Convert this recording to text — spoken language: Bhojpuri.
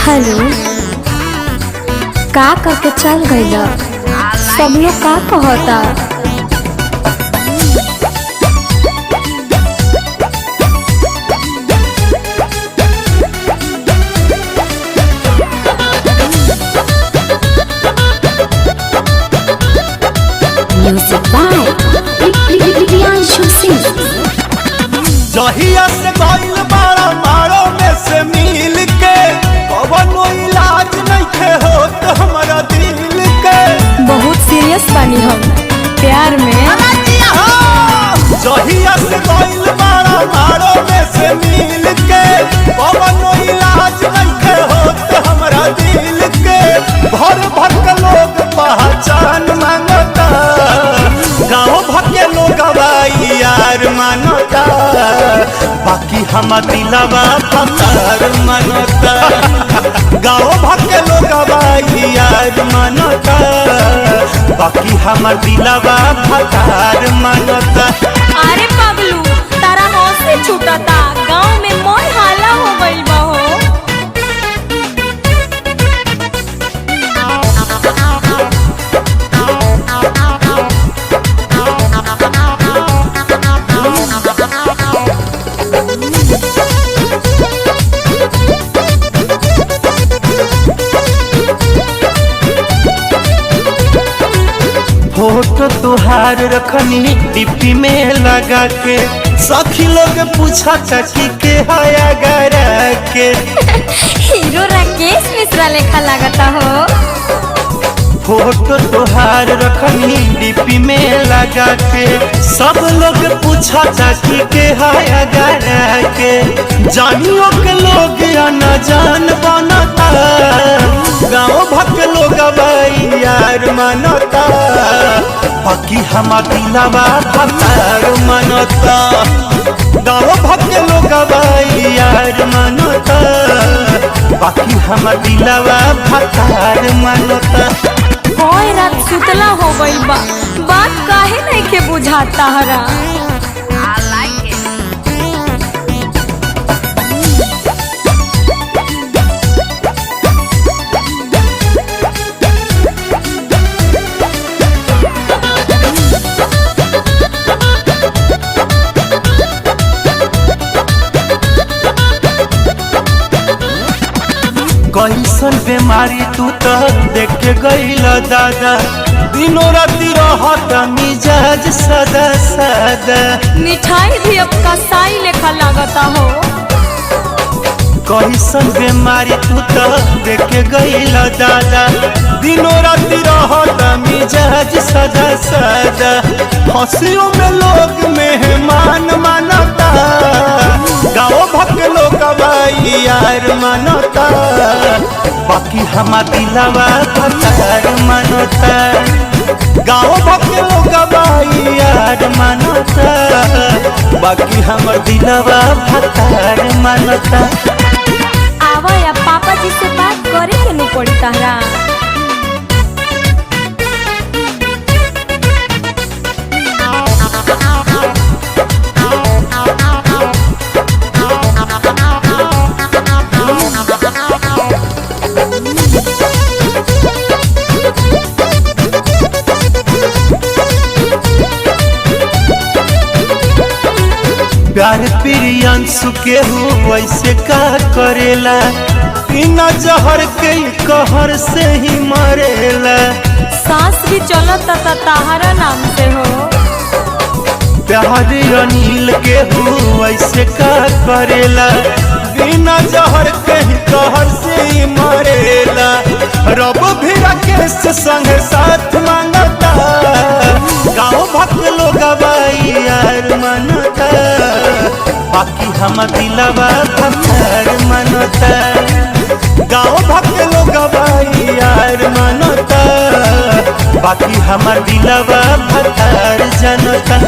हेलो, का करके चल गइल? सब लोग का कहता? Music by Priyanshu Singh. जहिया से गइल बाड़ा मारो में से मिल के कवनो इलाज नइखे होत हमरा दिल के। बहुत सीरियस बानी हम प्यार में। जहिया से गइल बाड़ा मारो में से मिल के कवनो इलाज नइखे होत हमरा दिल के। भर भर के लोग पहचान मांगता, गाँव भर के लोग यार मानता, बाकी हम दिलवा फतार मानता। गाँव भर के लोग यार मानता, बाकी हम दिलवा फतार मानता। अरे पगलू, तारा होश से छूटता, गांव में मोर हाला हो गइल बा हो। फोटो तुहार रखनी डिप्टी में लगा के, सखी लोग पूछा चाची के हया गरा के। हीरो राकेश मिश्रा लेखा लगता हो। फोटो तुहार रखनी डिप्टी में लगा के, सब लोग पूछा चाची के हया गरा के। जानियो के लोग न जान बनता, गाँव भक लोग यार मानता, बाकी हम दिलवा फतार मानता। गाँव भक लोग यार मानता, बाकी हम दिलवा फतार मानता। कोई रात सुतला हो गइल बा, बात काहे नहीं के बुझाता हरा। कैसन बीमारी तू तो देख गइल दादा, दिनों राती रहत मिजाज सदा सदा। मिठाई भी अब कसाई लेखा लगता हो। कैसन बीमारी तू तो देख गइल दादा, दिनों राती रहत मिजाज सदा सदा। हंसियों में लोग मेहमान मानता, गाँव भक लोग यार मानता, बाकी हम दिलवा फतार मानता। गाँव भक लोग यार मानता, बाकी हम दिलवा फतार मानता। आवा या पापा जी से बात करे के न पड़ी तारा। प्यार प्रियांशु के हो वैसे का करेला, बिना जहर के कहर से ही मरेला। सांस भी चलता ता ताहरा नाम से हो। प्यार अनिल के हो वैसे का करेला, बिना जहर के कहर से ही मरेला। रब भी राकेश संग साथ मांगता, गाँव भक लोग यार मानता, बाकी हम दिलवा फतार मानता। गाँव भक लोग यार मानता, बाकी हम दिलवा फतार जानता।